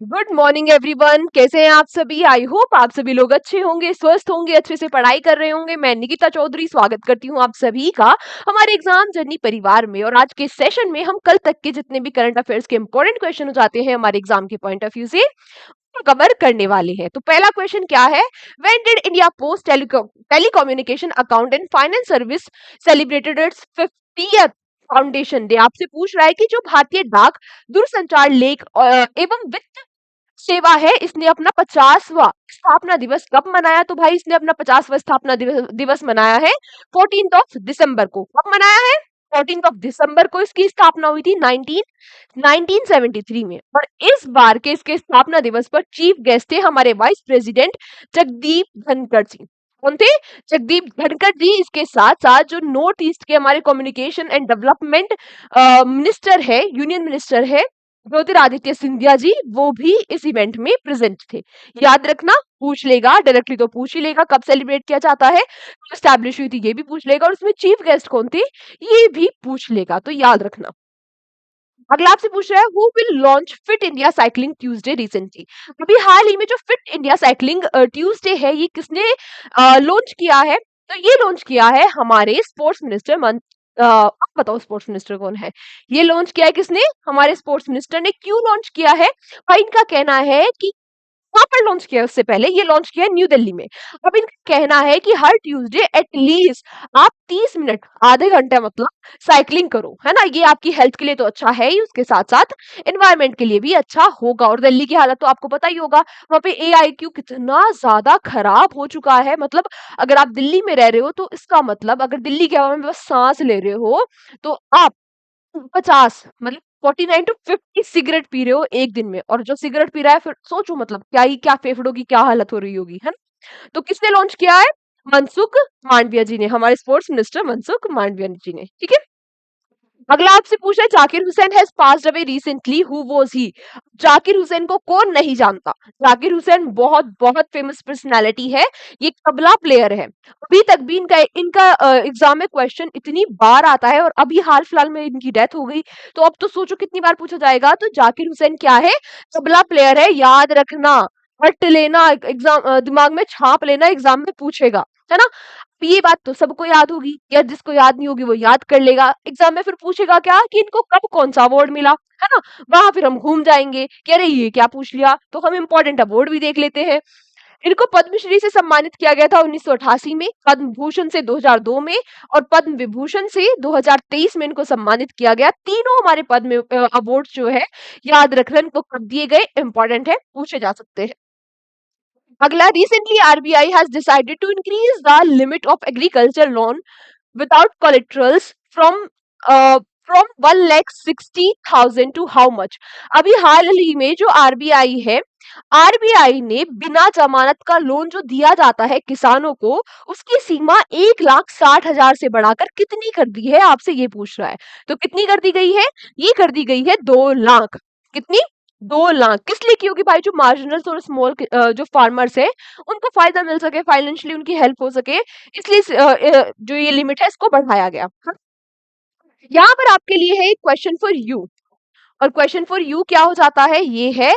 Good morning everyone. कैसे हैं आप सभी? आई होप आप सभी लोग अच्छे होंगे, स्वस्थ होंगे, अच्छे से पढ़ाई कर रहे होंगे। मैं निकिता चौधरी स्वागत करती हूँ आप सभी का हमारे एग्जाम जर्नी परिवार में। और आज के सेशन में हम कल तक के जितने भी करंट अफेयर्स के इंपॉर्टेंट क्वेश्चन हो जाते हैं हमारे एग्जाम के पॉइंट ऑफ व्यू से कवर करने वाले हैं। तो पहला क्वेश्चन क्या है? When did India post telecommunication account and finance service celebrated it's 50th foundation day? आपसे पूछ रहा है कि जो भारतीय डाक दूरसंचार लेख एवं वित्त सेवा है, इसने अपना 50वां स्थापना दिवस कब मनाया? तो भाई इसने अपना 50वां स्थापना दिवस मनाया है 14th ऑफ दिसंबर को। कब मनाया है? 14th ऑफ दिसंबर को इसकी स्थापना हुई थी 1973 में। और इस बार के इसके स्थापना दिवस पर चीफ गेस्ट थे हमारे वाइस प्रेसिडेंट जगदीप धनखड़ जी। कौन थे? जगदीप धनखड़ जी। इसके साथ साथ जो नॉर्थ ईस्ट के हमारे कम्युनिकेशन एंड डेवलपमेंट मिनिस्टर है, यूनियन मिनिस्टर है ज्योतिरादित्य सिंधिया जी, वो भी इस इवेंट में प्रेजेंट थे। याद रखना, पूछ लेगा डायरेक्टली तो पूछ ही लेगा कब सेलिब्रेट किया जाता है, स्टैब्लिश हुई थी ये भी पूछ लेगा, और उसमें चीफ गेस्ट कौन थे ये भी पूछ लेगा, तो याद रखना। अगला आपसे पूछ रहा है who will launch fit India cycling Tuesday recently? अभी हाल ही में जो फिट इंडिया साइकिलिंग ट्यूसडे है, ये किसने लॉन्च किया है? तो ये लॉन्च किया है हमारे स्पोर्ट्स मिनिस्टर आप बताओ स्पोर्ट्स मिनिस्टर कौन है? ये लॉन्च किया है किसने? हमारे स्पोर्ट्स मिनिस्टर ने। क्यों लॉन्च किया है? भाई इनका कहना है कि कहाँ पर लॉन्च किया है? उससे पहले ये लॉन्च किया है न्यू दिल्ली में। अब इनका कहना है कि हर ट्यूसडे एटलीस्ट आप 30 मिनट, आधे घंटे मतलब साइकिलिंग करो, है ना? ये आपकी हेल्थ के लिए तो अच्छा है ही, उसके साथ साथ एनवायरनमेंट के लिए भी अच्छा होगा। और दिल्ली की हालत तो आपको पता ही होगा, वहां पे AIQ कितना ज्यादा खराब हो चुका है। मतलब अगर आप दिल्ली में रह रहे हो तो इसका मतलब, अगर दिल्ली के हवा में बस सांस ले रहे हो तो आप 50 मतलब 49 to 50 सिगरेट पी रहे हो एक दिन में। और जो सिगरेट पी रहा है, फिर सोचो मतलब क्या फेफड़ों की क्या हालत हो रही होगी, है ना? तो किसने लॉन्च किया है? मनसुख मांडविया जी ने, हमारे स्पोर्ट्स मिनिस्टर मनसुख मांडविया जी ने। ठीक है। अगला आपसे पूछ रहा है Zakir Hussain has passed away recently, who was he? Zakir Hussain को कौन नहीं जानता? जाकिर हुसैन बहुत बहुत फेमस पर्सनालिटी है। ये तबला प्लेयर है। अभी तक भी इनका इनका एग्जाम में क्वेश्चन इतनी बार आता है, और अभी हाल फिलहाल में इनकी डेथ हो गई, तो अब तो सोचो कितनी बार पूछा जाएगा। तो जाकिर हुसैन क्या है? तबला प्लेयर है, याद रखना। रट लेना, एग्जाम दिमाग में छाप लेना, एग्जाम में पूछेगा, है ना? ये बात तो सबको याद होगी, या जिसको याद नहीं होगी वो याद कर लेगा। एग्जाम में फिर पूछेगा क्या कि इनको कब कौन सा अवार्ड मिला, है ना? वहां फिर हम घूम जाएंगे कि अरे ये क्या पूछ लिया, तो हम इंपॉर्टेंट अवार्ड भी देख लेते हैं। इनको पद्मश्री से सम्मानित किया गया था 1988 में, पद्म भूषण से 2002 में, और पद्म विभूषण से 2023 में इनको सम्मानित किया गया। तीनों हमारे पद्म अवार्ड जो है, याद रखना इनको कब दिए गए, इंपॉर्टेंट है, पूछे जा सकते हैं। अगला, recently RBI has decided to increase the limit of agriculture loan without collaterals from from 1,60,000 to how much? अभी हाल ही में जो आरबीआई है, आरबीआई ने बिना जमानत का लोन जो दिया जाता है किसानों को, उसकी सीमा 1,60,000 से बढ़ाकर कितनी कर दी है? आपसे ये पूछ रहा है। तो कितनी कर दी गई है? ये कर दी गई है 2 लाख। कितनी? 2 लाख। किस लिए की होगी भाई? जो मार्जिनल और स्मॉल जो फार्मर्स है, उनको फायदा मिल सके, फाइनेंशियली उनकी हेल्प हो सके, इसलिए जो ये लिमिट है इसको बढ़ाया गया। हाँ? यहाँ पर आपके लिए है क्वेश्चन फॉर यू। और क्वेश्चन फॉर यू क्या हो जाता है? ये है,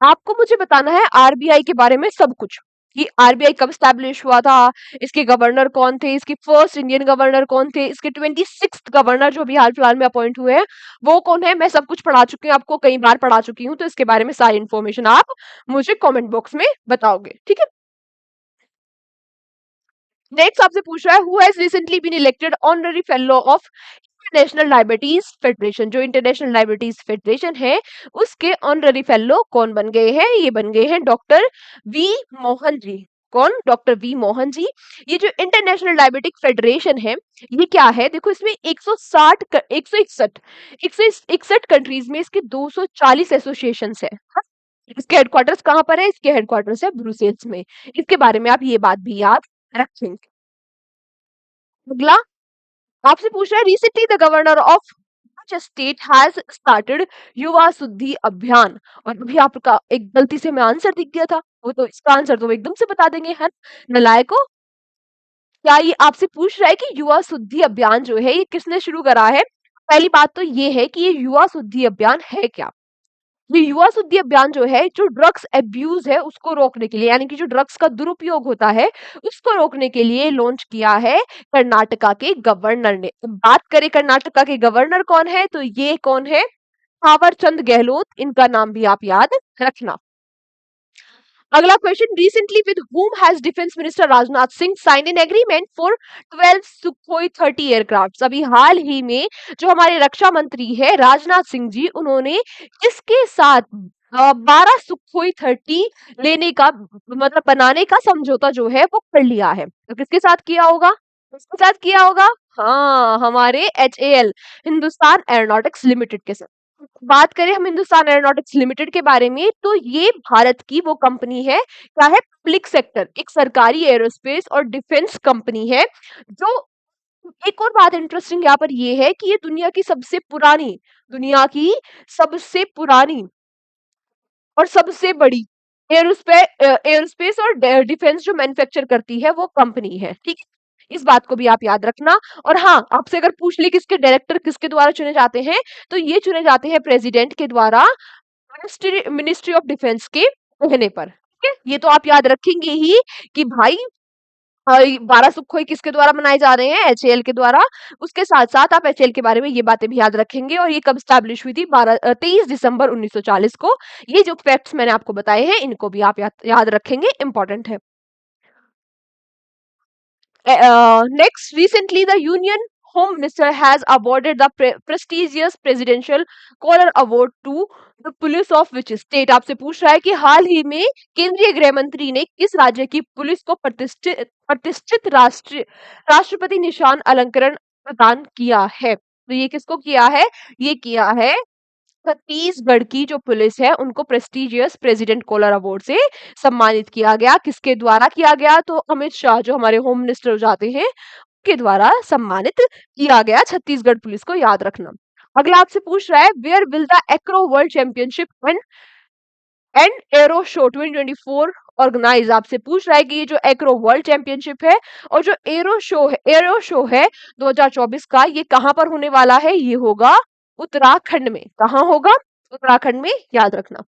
आपको मुझे बताना है आरबीआई के बारे में सब कुछ, कि आरबीआई कब स्टैब्लिश हुआ था, इसके गवर्नर कौन थे, इसके फर्स्ट इंडियन गवर्नर कौन थे, इसके 26th गवर्नर जो अभी हाल फिलहाल में अपॉइंट हुए हैं वो कौन है। मैं सब कुछ पढ़ा चुकी हूँ, आपको कई बार पढ़ा चुकी हूँ, तो इसके बारे में सारी इन्फॉर्मेशन आप मुझे कमेंट बॉक्स में बताओगे। ठीक है। नेक्स्ट आपसे पूछ रहा है who has recently been elected honorary fellow of International Diabetes Federation? जो इंटरनेशनल डायबिटीज फेडरेशन है, उसके ऑनररी फेलो कौन बन गए हैं? ये बन गए हैं डॉक्टर वी मोहन जी। कौन? Doctor V Mohan ji. ये जो इंटरनेशनल डायबिटिक फेडरेशन है, ये क्या है? देखो इसमें 160 161 कंट्रीज में इसके 240 एसोसिएशन है। हाँ? इसके हेडक्वार्टर्स कहाँ पर है? इसके हेडक्वार्टर्स है ब्रुसेल्स में। इसके बारे में आप ये बात भी याद रखेंगे। अगला आपसे पूछ रहा है recently the governor of state has started युवा शुद्धि अभियान। और अभी आपका एक गलती से मैं आंसर दिख गया था, वो तो इसका आंसर तो एकदम से बता देंगे, है नलायको। क्या ये आपसे पूछ रहा है कि युवा शुद्धि अभियान जो है ये किसने शुरू करा है? पहली बात तो ये है कि ये युवा शुद्धि अभियान है क्या। ये युवा शुद्धि अभियान जो है, जो ड्रग्स अब्यूज है उसको रोकने के लिए, यानी कि जो ड्रग्स का दुरुपयोग होता है उसको रोकने के लिए लॉन्च किया है कर्नाटका के गवर्नर ने। अब बात करें कर्नाटका के गवर्नर कौन है, तो ये कौन है, थावर चंद गहलोत, इनका नाम भी आप याद रखना। अगला question, recently with whom has defence minister Rajnath Singh sign an agreement for 12 Sukhoi 30 aircraft. अभी हाल ही में जो हमारे रक्षा मंत्री है राजनाथ सिंह जी, उन्होंने किसके साथ 12 सुखोई 30 लेने का मतलब बनाने का समझौता जो है वो कर लिया है। तो किसके साथ किया होगा, किसके साथ किया होगा, हाँ हमारे HAL, हिंदुस्तान एरोनॉटिक्स लिमिटेड के साथ। बात करें हम हिंदुस्तान एरोनॉटिक्स लिमिटेड के बारे में, तो ये भारत की वो कंपनी है, क्या है, पब्लिक सेक्टर, एक सरकारी एरोस्पेस और डिफेंस कंपनी है। जो एक और बात इंटरेस्टिंग यहाँ पर ये है कि ये दुनिया की सबसे पुरानी और सबसे बड़ी एरोस्पेस और डिफेंस जो मैन्युफैक्चर करती है वो कंपनी है, ठीक है, इस बात को भी आप याद रखना। और हाँ, आपसे अगर पूछ ले किसके डायरेक्टर किसके द्वारा चुने जाते हैं, तो ये चुने जाते हैं प्रेसिडेंट के द्वारा, मिनिस्ट्री ऑफ डिफेंस के कहने पर, ठीक है, ये तो आप याद रखेंगे ही कि भाई 12 सुखोई किसके द्वारा बनाए जा रहे हैं, HAL के द्वारा। उसके साथ साथ आप HAL के बारे में ये बातें भी याद रखेंगे, और ये कब स्टैब्लिश हुई थी, 23 दिसंबर 1940 को। ये जो फैक्ट्स मैंने आपको बताए हैं इनको भी आप याद रखेंगे, इंपॉर्टेंट है। Next, recently the Union Home Minister has awarded the prestigious Presidential Collar Award to the police of which state। आपसे पूछ रहा है कि हाल ही में केंद्रीय गृह मंत्री ने किस राज्य की पुलिस को प्रतिष्ठित राष्ट्रपति निशान अलंकरण प्रदान किया है। तो ये किसको किया है, ये किया है छत्तीसगढ़ की जो पुलिस है उनको प्रेस्टिजियस प्रेसिडेंट कॉलर अवार्ड से सम्मानित किया गया। किसके द्वारा किया गया, तो अमित शाह जो हमारे होम मिनिस्टर हो जाते हैं उनके द्वारा सम्मानित किया गया छत्तीसगढ़ पुलिस को, याद रखना। अगला आपसे पूछ रहा है, where will the acro world championship and aero show 2024 organise. आपसे पूछ रहा है कि ये जो एक्रो वर्ल्ड चैंपियनशिप है और जो एरो शो है 2024 का, ये कहां पर होने वाला है, ये होगा उत्तराखंड में। कहाँ होगा, उत्तराखंड में, याद रखना।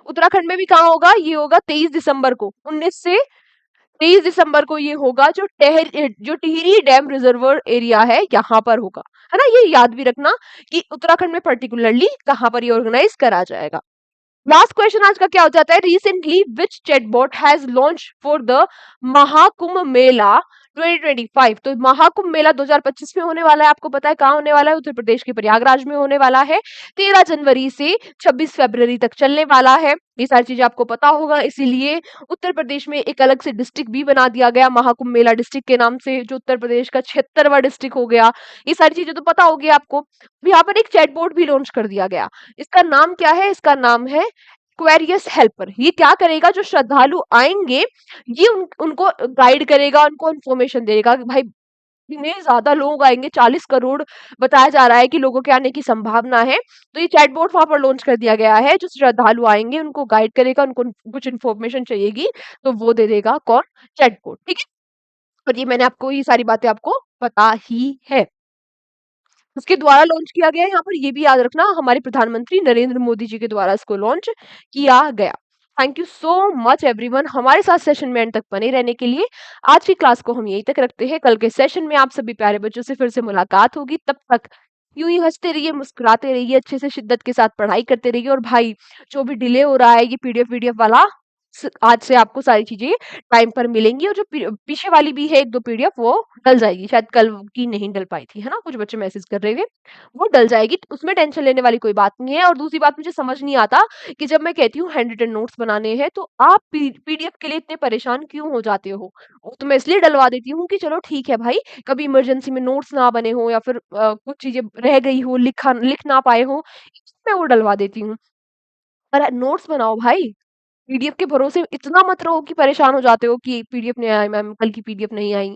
उत्तराखंड में भी कहाँ होगा, ये होगा 23 दिसंबर को, 19 से 23 दिसंबर को ये होगा, जो टिहरी डैम रिजर्वर एरिया है यहाँ पर होगा, है ना। ये याद भी रखना कि उत्तराखंड में पर्टिकुलरली कहाँ पर ये ऑर्गेनाइज करा जाएगा। लास्ट क्वेश्चन आज का क्या हो जाता है, recently which chatbot has launch for the Mahakumbh Mela 2025। तो महाकुंभ मेला 2025 में होने वाला है, आपको पता है कहाँ होने वाला है, उत्तर प्रदेश के प्रयागराज में होने वाला है। 13 जनवरी से 26 फरवरी तक चलने वाला है। ये सारी चीजें आपको पता होगा, इसीलिए उत्तर प्रदेश में एक अलग से डिस्ट्रिक्ट भी बना दिया गया महाकुंभ मेला डिस्ट्रिक्ट के नाम से, जो उत्तर प्रदेश का 76वां डिस्ट्रिक्ट हो गया। ये सारी चीजें तो पता होगी आपको। यहाँ पर एक चैटबॉट भी लॉन्च कर दिया गया, इसका नाम क्या है, इसका नाम है क्वेरियस हेल्पर। ये क्या करेगा, जो श्रद्धालु आएंगे ये उनको गाइड करेगा, उनको इन्फॉर्मेशन देगा कि भाई इतने ज्यादा लोग आएंगे, 40 करोड़ बताया जा रहा है कि लोगों के आने की संभावना है। तो ये चैटबॉट वहां पर लॉन्च कर दिया गया है, जो श्रद्धालु आएंगे उनको गाइड करेगा, उनको कुछ इन्फॉर्मेशन चाहिएगी तो वो दे देगा, कौन, चैटबॉट, ठीक है। और ये मैंने आपको ये सारी बातें आपको पता ही है, उसके द्वारा लॉन्च किया गया है। यहाँ पर ये भी याद रखना, हमारे प्रधानमंत्री नरेंद्र मोदी जी के द्वारा इसको लॉन्च किया गया। Thank you so much everyone हमारे साथ सेशन में एंड तक बने रहने के लिए। आज की क्लास को हम यहीं तक रखते हैं, कल के सेशन में आप सभी प्यारे बच्चों से फिर से मुलाकात होगी। तब तक यूं ही हंसते रहिए, मुस्कुराते रहिए, अच्छे से शिद्दत के साथ पढ़ाई करते रहिए। और भाई जो भी डिले हो रहा है, ये पीडीएफ वाला आज से आपको सारी चीजें टाइम पर मिलेंगी। और जो पीछे वाली भी है एक दो पीडीएफ, वो डल जाएगी, शायद कल की नहीं डल पाई थी, है ना, कुछ बच्चे मैसेज कर रहे थे, वो डल जाएगी, तो उसमें टेंशन लेने वाली कोई बात नहीं है। और दूसरी बात, मुझे समझ नहीं आता कि जब मैं कहती हूँ हैंड रिटन नोट्स बनाने हैं तो आप पीडीएफ के लिए इतने परेशान क्यों हो जाते हो। वो तो मैं इसलिए डलवा देती हूँ कि चलो ठीक है भाई, कभी इमरजेंसी में नोट्स ना बने हो या फिर कुछ चीजें रह गई हो, लिख ना पाए हो, मैं वो डलवा देती हूँ। पर नोट्स बनाओ भाई, पीडीएफ के भरोसे इतना मत रहो कि परेशान हो जाते हो कि पीडीएफ नहीं आई मैम, कल की पीडीएफ नहीं आई।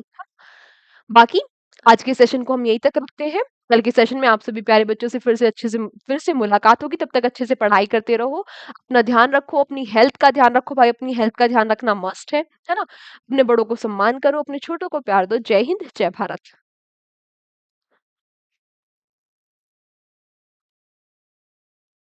बाकी आज के सेशन को हम यहीं तक रखते हैं, कल के सेशन में आप सभी प्यारे बच्चों से फिर से मुलाकात होगी। तब तक अच्छे से पढ़ाई करते रहो, अपना ध्यान रखो, अपनी हेल्थ का ध्यान रखो भाई, अपनी हेल्थ का ध्यान रखना मस्ट है ना। अपने बड़ों को सम्मान करो, अपने छोटों को प्यार दो। जय हिंद, जय भारत।